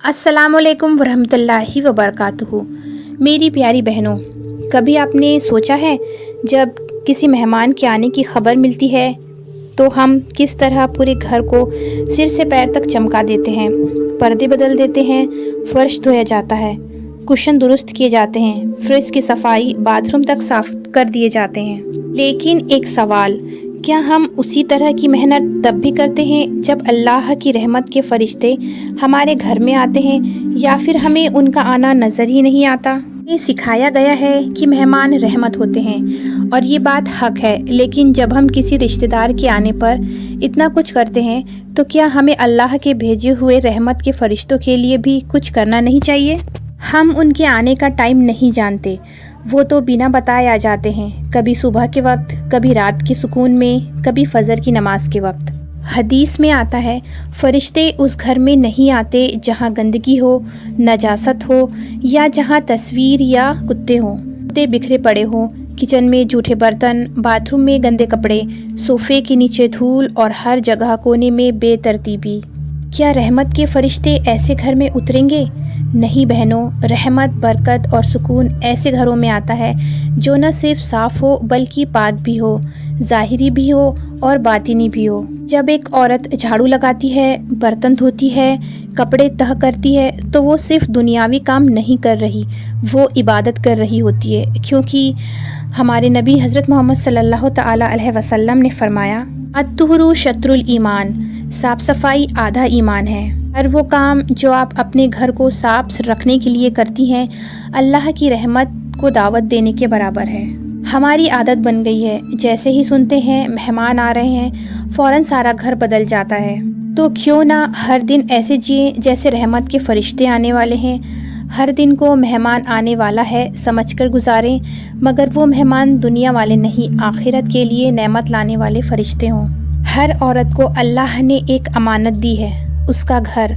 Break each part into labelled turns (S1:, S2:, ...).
S1: अस्सलाम वालेकुम वरहमतुल्लाहि वबरकातुहू। मेरी प्यारी बहनों, कभी आपने सोचा है जब किसी मेहमान के आने की खबर मिलती है तो हम किस तरह पूरे घर को सिर से पैर तक चमका देते हैं। पर्दे बदल देते हैं, फर्श धोया जाता है, कुशन दुरुस्त किए जाते हैं, फ्रिज की सफाई, बाथरूम तक साफ कर दिए जाते हैं। लेकिन एक सवाल, क्या हम उसी तरह की मेहनत तब भी करते हैं जब अल्लाह की रहमत के फरिश्ते हमारे घर में आते हैं, या फिर हमें उनका आना नज़र ही नहीं आता? ये सिखाया गया है कि मेहमान रहमत होते हैं और ये बात हक है, लेकिन जब हम किसी रिश्तेदार के आने पर इतना कुछ करते हैं तो क्या हमें अल्लाह के भेजे हुए रहमत के फरिश्तों के लिए भी कुछ करना नहीं चाहिए? हम उनके आने का टाइम नहीं जानते, वो तो बिना बताए आ जाते हैं, कभी सुबह के वक्त, कभी रात के सुकून में, कभी फजर की नमाज के वक्त। हदीस में आता है, फरिश्ते उस घर में नहीं आते जहाँ गंदगी हो, नजासत हो, या जहाँ तस्वीर या कुत्ते हों, कुत्ते बिखरे पड़े हों, किचन में जूठे बर्तन, बाथरूम में गंदे कपड़े, सोफ़े के नीचे धूल और हर जगह कोने में बेतरतीबी। क्या रहमत के फरिश्ते ऐसे घर में उतरेंगे? नहीं बहनों, रहमत, बरकत और सुकून ऐसे घरों में आता है जो न सिर्फ साफ़ हो बल्कि पाक भी हो, ज़ाहिरी भी हो और बातिनी भी हो। जब एक औरत झाड़ू लगाती है, बर्तन धोती है, कपड़े तह करती है, तो वो सिर्फ दुनियावी काम नहीं कर रही, वो इबादत कर रही होती है, क्योंकि हमारे नबी हज़रत मोहम्मद सल्लल्लाहु तआला अलैहि वसल्लम ने फरमाया, अत्तुहरु शत्रुल ईमान, साफ़ सफाई आधा ईमान है। हर वो काम जो आप अपने घर को साफ रखने के लिए करती हैं, अल्लाह की रहमत को दावत देने के बराबर है। हमारी आदत बन गई है, जैसे ही सुनते हैं मेहमान आ रहे हैं, फ़ौरन सारा घर बदल जाता है। तो क्यों ना हर दिन ऐसे जिए जैसे रहमत के फरिश्ते आने वाले हैं। हर दिन को मेहमान आने वाला है समझकर गुजारें, मगर वो मेहमान दुनिया वाले नहीं, आखिरत के लिए नेमत लाने वाले फरिश्ते हों। हर औरत को अल्लाह ने एक अमानत दी है, उसका घर,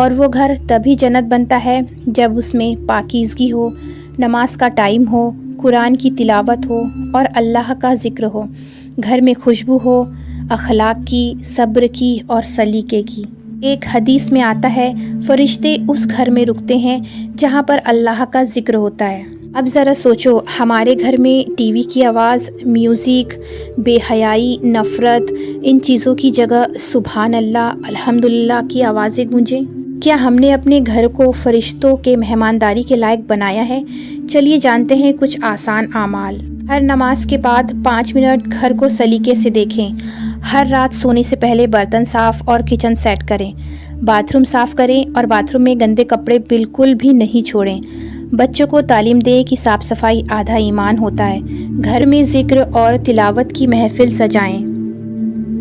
S1: और वो घर तभी जन्नत बनता है जब उसमें पाकीज़गी हो, नमाज का टाइम हो, कुरान की तिलावत हो और अल्लाह का ज़िक्र हो, घर में खुशबू हो, अखलाक की, सब्र की और सलीके की। एक हदीस में आता है, फरिश्ते उस घर में रुकते हैं जहाँ पर अल्लाह का ज़िक्र होता है। अब ज़रा सोचो, हमारे घर में टीवी की आवाज़, म्यूज़िक, बेहयाई, नफ़रत, इन चीज़ों की जगह सुभान अल्लाह, अल्हम्दुलिल्लाह की आवाज़ें गूंजें। क्या हमने अपने घर को फरिश्तों के मेहमानदारी के लायक बनाया है? चलिए जानते हैं कुछ आसान आमाल। हर नमाज के बाद 5 मिनट घर को सलीके से देखें। हर रात सोने से पहले बर्तन साफ़ और किचन सेट करें। बाथरूम साफ़ करें और बाथरूम में गंदे कपड़े बिल्कुल भी नहीं छोड़ें। बच्चों को तालीम दें कि साफ़ सफाई आधा ईमान होता है। घर में ज़िक्र और तिलावत की महफिल सजाएं।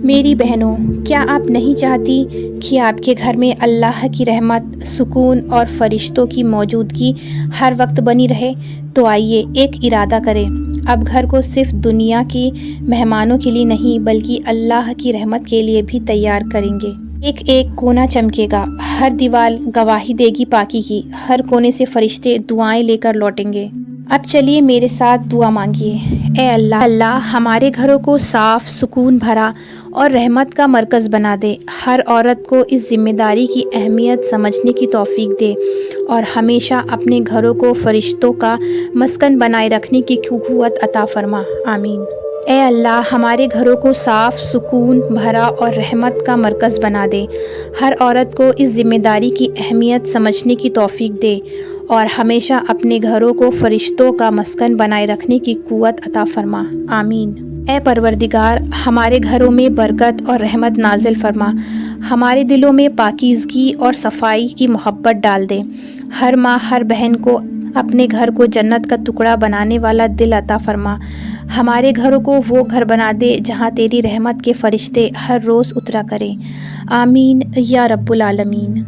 S1: मेरी बहनों, क्या आप नहीं चाहती कि आपके घर में अल्लाह की रहमत, सुकून और फरिश्तों की मौजूदगी हर वक्त बनी रहे? तो आइए एक इरादा करें, अब घर को सिर्फ दुनिया की मेहमानों के लिए नहीं बल्कि अल्लाह की रहमत के लिए भी तैयार करेंगे। एक एक कोना चमकेगा, हर दीवार गवाही देगी पाकी की, हर कोने से फरिश्ते दुआएं लेकर लौटेंगे। अब चलिए मेरे साथ दुआ मांगिए। ए अल्लाह, हमारे घरों को साफ़, सुकून भरा और रहमत का मरकज़ बना दे। हर औरत को इस ज़िम्मेदारी की अहमियत समझने की तौफ़ीक दे और हमेशा अपने घरों को फरिश्तों का मस्कन बनाए रखने की क़ुव्वत अता फ़रमा। आमीन। ए अल्लाह, हमारे घरों को साफ़, सुकून भरा और रहमत का मरकज़ बना दे। हर औरत को इस ज़िम्मेदारी की अहमियत समझने की तौफ़ीक दे और हमेशा अपने घरों को फरिश्तों का मस्कन बनाए रखने की क़ुव्वत अता फ़रमा। आमीन। ए परवरदिगार, हमारे घरों में बरकत और रहमत नाज़िल फ़रमा। हमारे दिलों में पाकीज़गी और सफाई की मोहब्बत डाल दे। हर माँ, हर बहन को अपने घर को जन्नत का टुकड़ा बनाने वाला दिल अता फ़रमा। हमारे घरों को वो घर बना दे जहाँ तेरी रहमत के फरिश्ते हर रोज़ उतरा करें। आमीन या रब्बुल आलमीन।